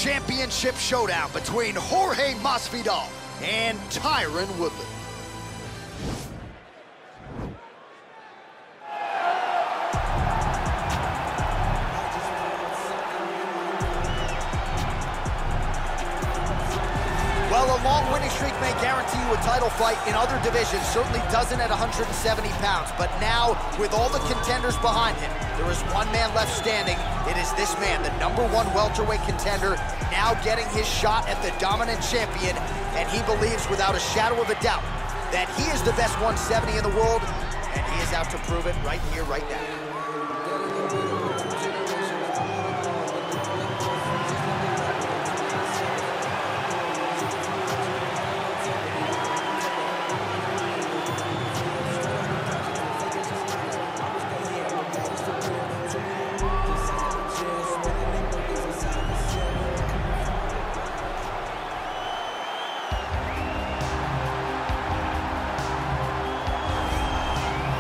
championship showdown between Jorge Masvidal and Tyron Woodley. Well, a long winning streak may guarantee you a title fight in other divisions, certainly doesn't at 170 pounds. But now, with all the contenders behind him, there is one man left standing. It is this man, the #1 welterweight contender, now getting his shot at the dominant champion. And he believes without a shadow of a doubt that he is the best 170 in the world, and he is out to prove it right here, right now.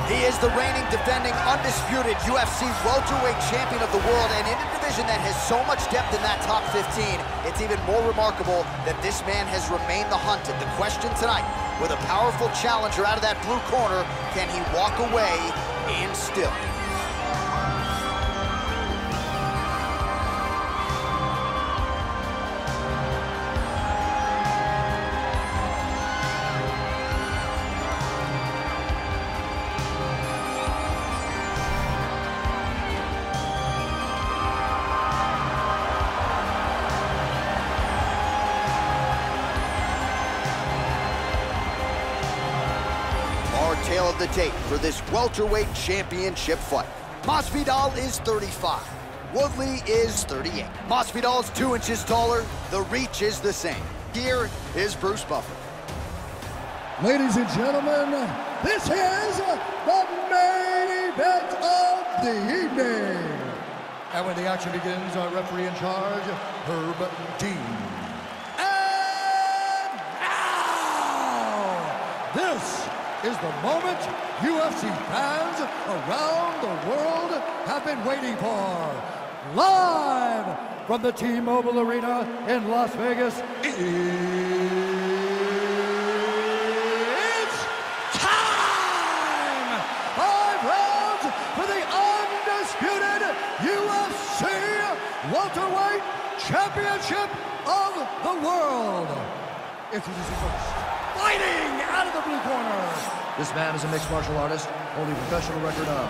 He is the reigning, defending, undisputed UFC welterweight champion of the world, and in a division that has so much depth in that top 15, it's even more remarkable that this man has remained the hunted. The question tonight, with a powerful challenger out of that blue corner, can he walk away and still? Tale of the tape for this welterweight championship fight. Masvidal is 35. Woodley is 38. Masvidal is 2 inches taller. The reach is the same. Here is Bruce Buffer. Ladies and gentlemen, this is the main event of the evening. And when the action begins, our referee in charge, Herb Dean. And now, this is the moment UFC fans around the world have been waiting for. Live from the T-Mobile Arena in Las Vegas, it's time! 5 rounds for the undisputed UFC welterweight championship of the world. Introducing first, fighting out of the blue corner. This man is a mixed martial artist, holding a professional record of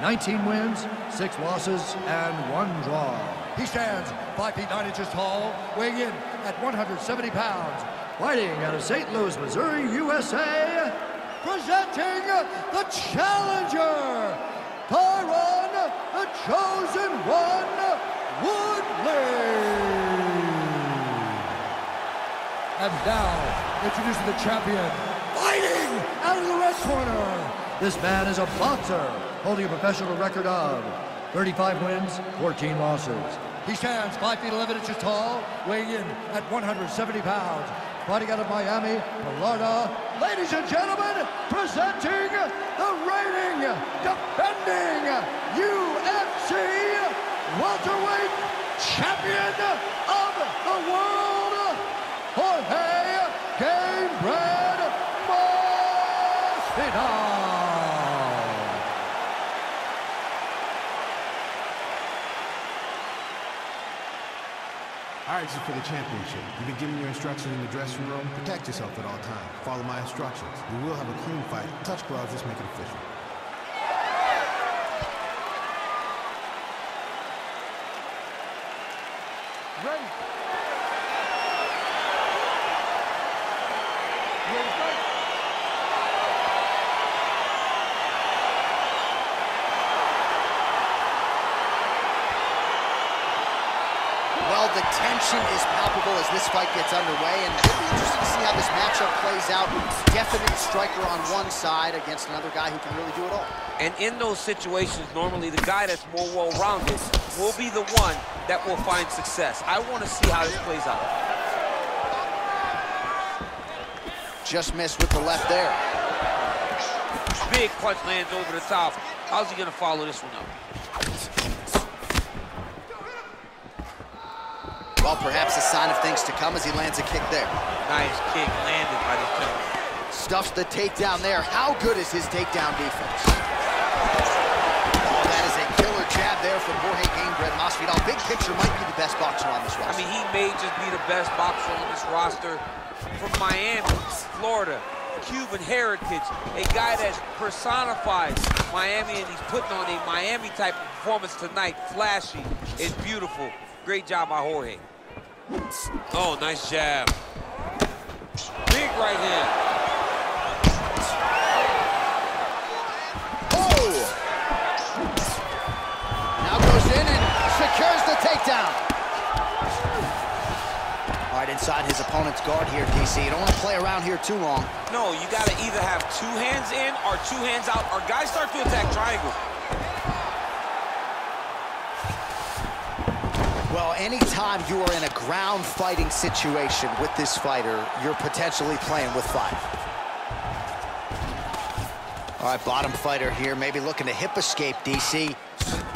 19 wins, 6 losses, and 1 draw. He stands 5 feet 9 inches tall, weighing in at 170 pounds. Fighting out of St. Louis, Missouri, USA, presenting the challenger, Tyron, the Chosen One, Woodley. And now, introducing the champion, fighting out of the red corner. This man is a boxer, holding a professional record of 35 wins, 14 losses. He stands 5 feet 11 inches tall, weighing in at 170 pounds. Fighting out of Miami, Florida, ladies and gentlemen, presenting the reigning, defending UFC welterweight champion of the world, Jorge Gamebred Masvidal. All right, this is for the championship. You've been given your instructions in the dressing room. Protect yourself at all times. Follow my instructions. We will have a clean fight. Touch gloves, let's make it official. Ready? Ready to fight? Well, the tension is palpable as this fight gets underway, and it'll be interesting to see how this matchup plays out. Definite striker on one side against another guy who can really do it all. And in those situations, normally the guy that's more well-rounded will be the one that will find success. I want to see how this plays out. Just missed with the left there. Big punch lands over the top. How's he going to follow this one up? Well, perhaps a sign of things to come as he lands a kick there. Nice kick landed by the gentleman. Stuffs the takedown there. How good is his takedown defense? Oh, that is a killer jab there from Jorge Masvidal. Big picture, might be the best boxer on this roster. I mean, he may just be the best boxer on this roster. From Miami, Florida, Cuban heritage, a guy that personifies Miami, and he's putting on a Miami-type performance tonight. Flashy, it's beautiful. Great job by Jorge. Oh, nice jab. Big right hand. Oh! Now goes in and secures the takedown. All right, inside his opponent's guard here, DC. You don't want to play around here too long. No, you got to either have 2 hands in or 2 hands out, or guys start to attack triangle. Well, anytime you are in a ground fighting situation with this fighter, you're potentially playing with 5. All right, bottom fighter here, maybe looking to hip escape, DC.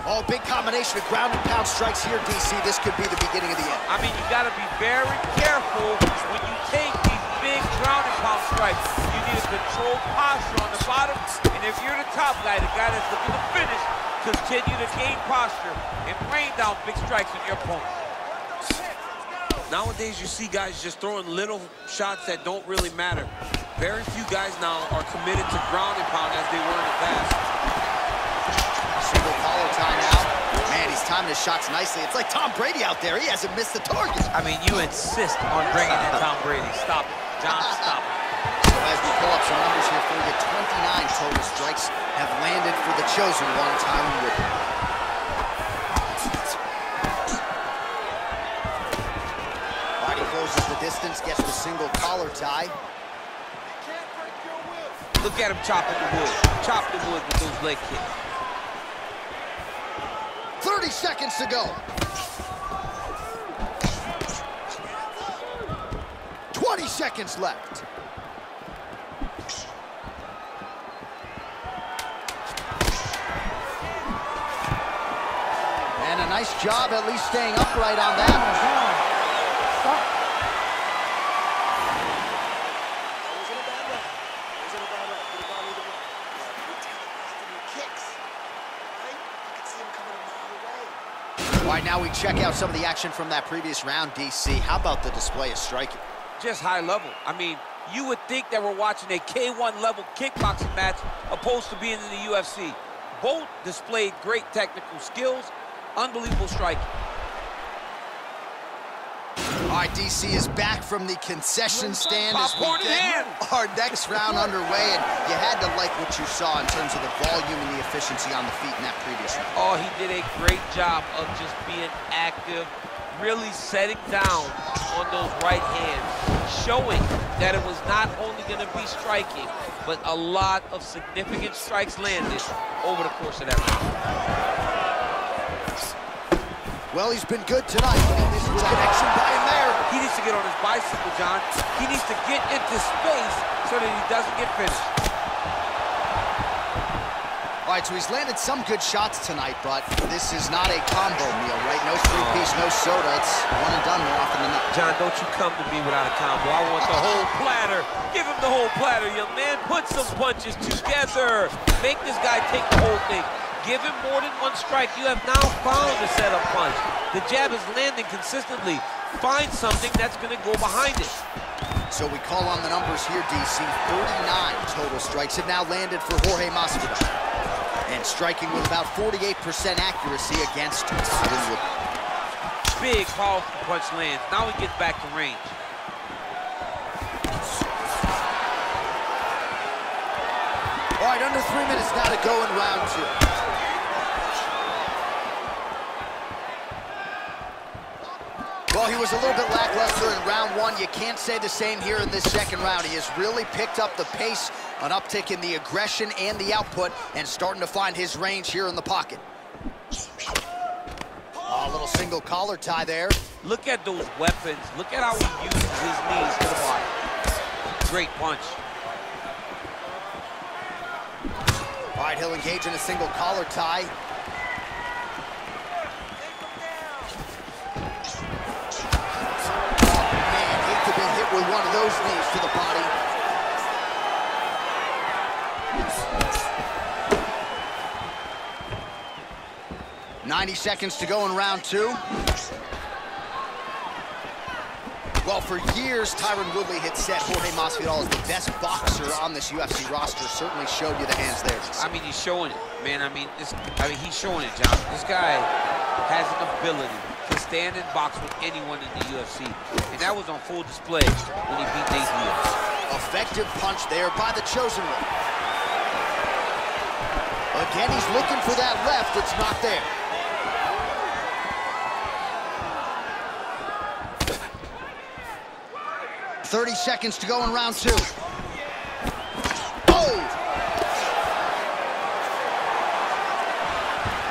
Oh, big combination of ground and pound strikes here, DC. This could be the beginning of the end. I mean, you got to be very careful when you take these big ground and pound strikes. You need a controlled posture on the bottom, and if you're the top guy, the guy that's looking to finish, continue to gain posture and rain down big strikes on your opponent. Nowadays, you see guys just throwing little shots that don't really matter. Very few guys now are committed to ground and pound as they were in the past. Single collar tie now. Man, he's timing his shots nicely. It's like Tom Brady out there. He hasn't missed the target. I mean, you insist on bringing in Tom Brady. Stop it. John, stop it. So as we pull up some numbers here for you, 29 total strikes have landed for the chosen one, Tyron Woodley. Body closes the distance, gets the single collar tie. Look at him chopping the wood. Chop the wood with those leg kicks. 30 seconds to go. 20 seconds left. And a nice job at least staying upright on that. All right, now we check out some of the action from that previous round, DC. How about the display of striking? Just high level. I mean, you would think that we're watching a K1 level kickboxing match opposed to being in the UFC. Both displayed great technical skills, unbelievable striking. All right, DC is back from the concession stand as we get our next round underway, and you had to like what you saw in terms of the volume and the efficiency on the feet in that previous round. Oh, he did a great job of just being active, really setting down on those right hands, showing that it was not only going to be striking, but a lot of significant strikes landed over the course of that round. Well, he's been good tonight, and this connection by him there. He needs to get on his bicycle, John. He needs to get into space so that he doesn't get finished. All right, so he's landed some good shots tonight, but this is not a combo meal, right? No 3-piece, no soda. It's one and done more often than not. John, don't you come to me without a combo. I want the whole platter. Give him the whole platter, young man. Put some punches together. Make this guy take the whole thing. Give him more than one strike. You have now found the setup punch. The jab is landing consistently. Find something that's going to go behind it. So we call on the numbers here, DC. 49 total strikes have now landed for Jorge Masvidal. And striking with about 48% accuracy against Tyron Woodley. Big, powerful punch lands. Now he gets back to range. All right, under 3 minutes now to go in round 2. Well, he was a little bit lackluster in round 1. You can't say the same here in this second round. He has really picked up the pace, an uptick in the aggression and the output, and starting to find his range here in the pocket. Oh, a little single collar tie there. Look at those weapons. Look at how he uses his knees to the body. Great punch. All right, he'll engage in a single collar tie. with one of those knees to the body. "90 seconds to go in round 2. Well, for years, Tyron Woodley had said Jorge Masvidal is the best boxer on this UFC roster. Certainly showed you the hands there. I mean, he's showing it, man. I mean, he's showing it, John. This guy has an ability to stand and box with anyone in the UFC, and that was on full display when he beat Nate Diaz. Effective punch there by the chosen one. Again, he's looking for that left. It's not there. "30 seconds to go in round 2. Oh!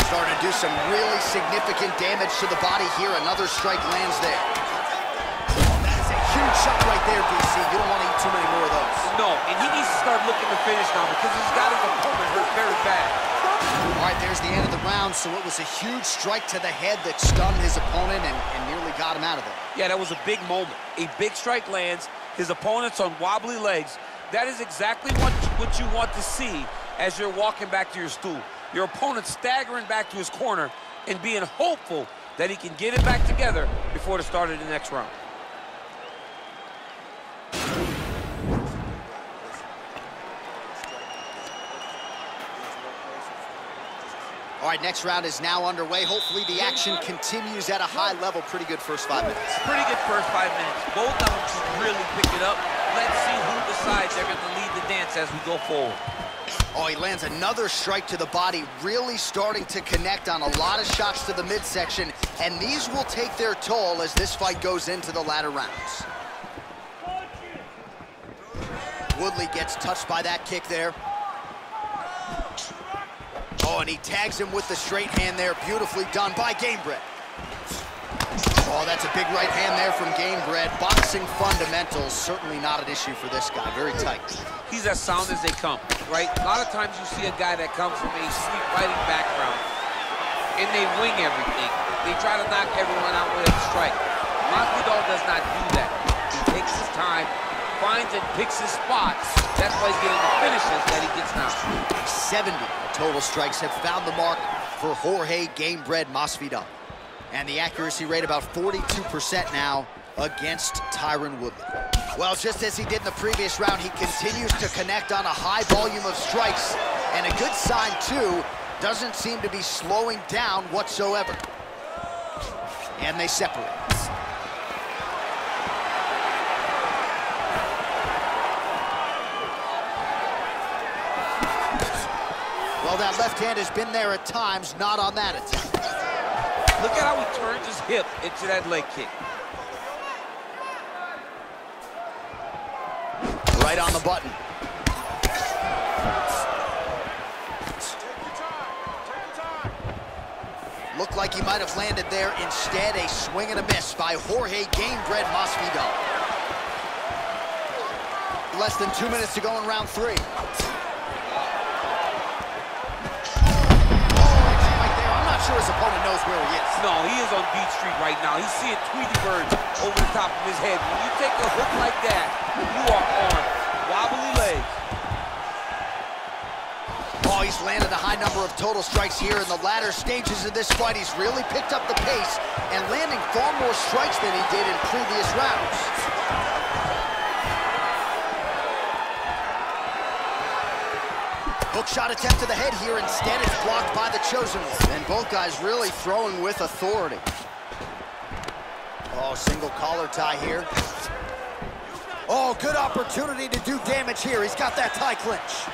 Starting to do some really significant damage to the body here. Another strike lands there. Oh, that is a huge shot right there, DC. You don't want to eat too many more of those. No, and he needs to start looking to finish now because he's got his opponent hurt very bad. All right, there's the end of the round. So it was a huge strike to the head that stunned his opponent and nearly got him out of there. Yeah, that was a big moment. A big strike lands. His opponent's on wobbly legs. That is exactly what you want to see as you're walking back to your stool. Your opponent staggering back to his corner and being hopeful that he can get it back together before the start of the next round. All right, next round is now underway. Hopefully the action continues at a high level. Pretty good first 5 minutes. Pretty good first 5 minutes. Both of them should really pick it up. Let's see who decides they're going to lead the dance as we go forward. Oh, he lands another strike to the body, really starting to connect on a lot of shots to the midsection, and these will take their toll as this fight goes into the latter rounds. Woodley gets touched by that kick there. Oh, and he tags him with the straight hand there. Beautifully done by Gamebred. Oh, that's a big right hand there from Gamebred. Boxing fundamentals, certainly not an issue for this guy. Very tight. He's as sound as they come, right? A lot of times you see a guy that comes from a street fighting background, and they wing everything. They try to knock everyone out with a strike. Masvidal does not do that. He takes his time, finds and picks his spots. That's why he's getting the finishes that he gets now. 70 total strikes have found the mark for Jorge Gamebred Masvidal. And the accuracy rate about 42% now against Tyron Woodley. Well, just as he did in the previous round, he continues to connect on a high volume of strikes. And a good sign, too, doesn't seem to be slowing down whatsoever. And they separate. Well, that left hand has been there at times, not on that attempt. Look at how he turns his hip into that leg kick. Right on the button. Looked like he might have landed there. Instead, a swing and a miss by Jorge Gamebred Masvidal. Less than 2 minutes to go in round 3. Sure his opponent knows where he is. No, he is on Beach Street right now. He's seeing Tweety Bird over the top of his head. When you take a hook like that, you are on wobbly legs. Oh, he's landed a high number of total strikes here in the latter stages of this fight. He's really picked up the pace and landing far more strikes than he did in previous rounds. Hook shot attempt to the head here. Instead, it's blocked by the chosen one. And both guys really throwing with authority. Oh, single collar tie here. Oh, good opportunity to do damage here. He's got that tie clinch.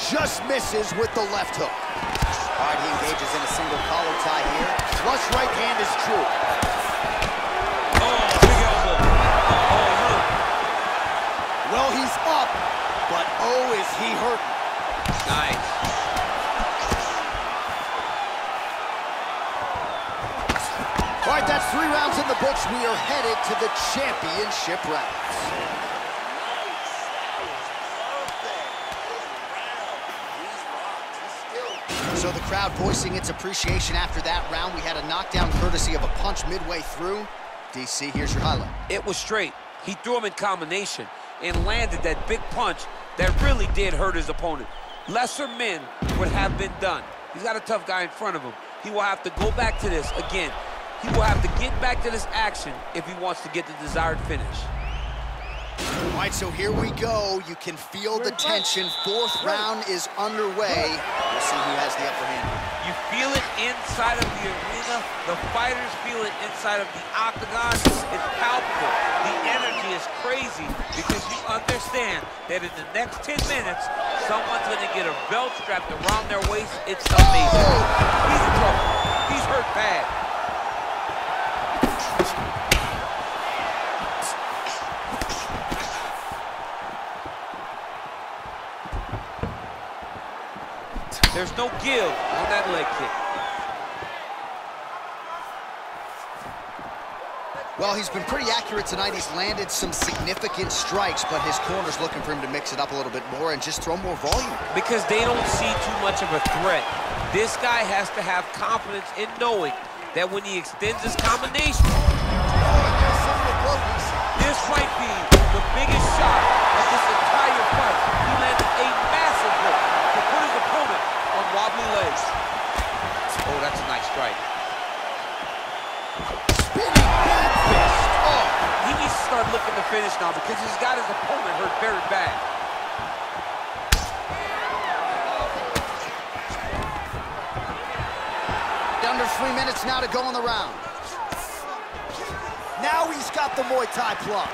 Just misses with the left hook. All right, he engages in a single collar tie here. Flush right hand is true. Oh, big elbow. Oh, look. Well, he's up. But oh, is he hurting. Nice. All right, that's 3 rounds in the books. We are headed to the championship rounds. So the crowd voicing its appreciation after that round. We had a knockdown courtesy of a punch midway through. DC, here's your highlight. It was straight. He threw him in combination and landed that big punch that really did hurt his opponent. Lesser men would have been done. He's got a tough guy in front of him. He will have to go back to this again. He will have to get back to this action if he wants to get the desired finish. All right, so here we go. You can feel the tension. Fourth round is underway. We'll see who has the upper hand. You feel it inside of the arena. The fighters feel it inside of the octagon. It's palpable. The energy is crazy because you understand that in the next 10 minutes, someone's going to get a belt strapped around their waist. It's amazing. He's in trouble. He's hurt bad. There's no give on that leg kick. Well, he's been pretty accurate tonight. He's landed some significant strikes, but his corner's looking for him to mix it up a little bit more and just throw more volume. Because they don't see too much of a threat. This guy has to have confidence in knowing that when he extends his combination, this might be the biggest shot of this entire fight. He landed a massive hook to put his opponent on wobbly legs. Oh, that's a nice strike. Spinning back fist. Oh. He needs to start looking to finish now because he's got his opponent hurt very bad. Under 3 minutes now to go in the round. Now he's got the Muay Thai plug.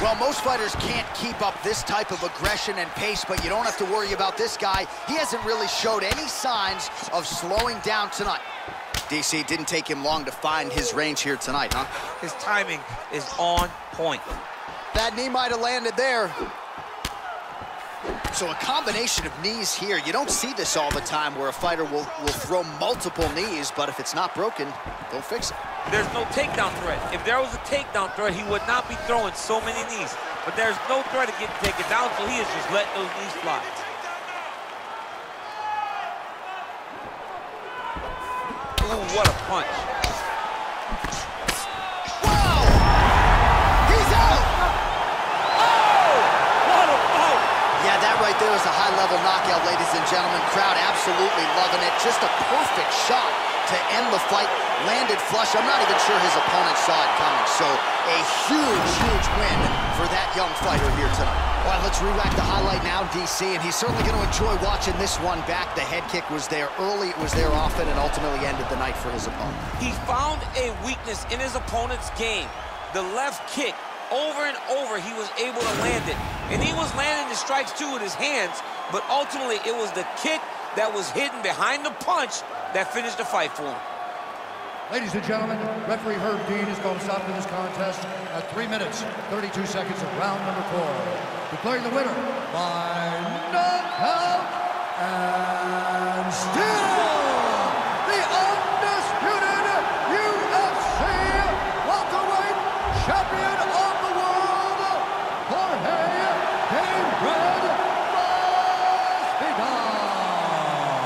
Well, most fighters can't keep up this type of aggression and pace, but you don't have to worry about this guy. He hasn't really showed any signs of slowing down tonight. DC, didn't take him long to find his range here tonight, huh? His timing is on point. That knee might have landed there. So a combination of knees here. You don't see this all the time where a fighter will throw multiple knees, but if it's not broken, don't fix it. There's no takedown threat. If there was a takedown threat, he would not be throwing so many knees. But there's no threat of getting taken down, so he is just letting those knees fly. Ooh, what a punch. Wow! He's out! Oh! What a bout! Yeah, that right there is a high-level knockout, ladies and gentlemen. Crowd absolutely loving it. Just a perfect shot to end the fight. Landed flush. I'm not even sure his opponent saw it coming. So a huge, huge win for that young fighter here tonight. All right, let's re-rack the highlight now, DC, and he's certainly going to enjoy watching this one back. The head kick was there early, it was there often, and ultimately ended the night for his opponent. He found a weakness in his opponent's game. The left kick, over and over, he was able to land it. And he was landing the strikes, too, with his hands, but ultimately it was the kick that was hidden behind the punch that finished the fight for him. Ladies and gentlemen, referee Herb Dean is going to stop this contest at 3 minutes, 32 seconds of round number 4. Declaring the winner by knockout and still the undisputed UFC welterweight champion of the world, Jorge Masvidal.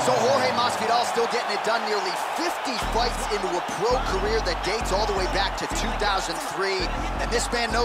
So Jorge Masvidal still getting it done, nearly 50 fights into a pro career that dates all the way back to 2003, and this man knows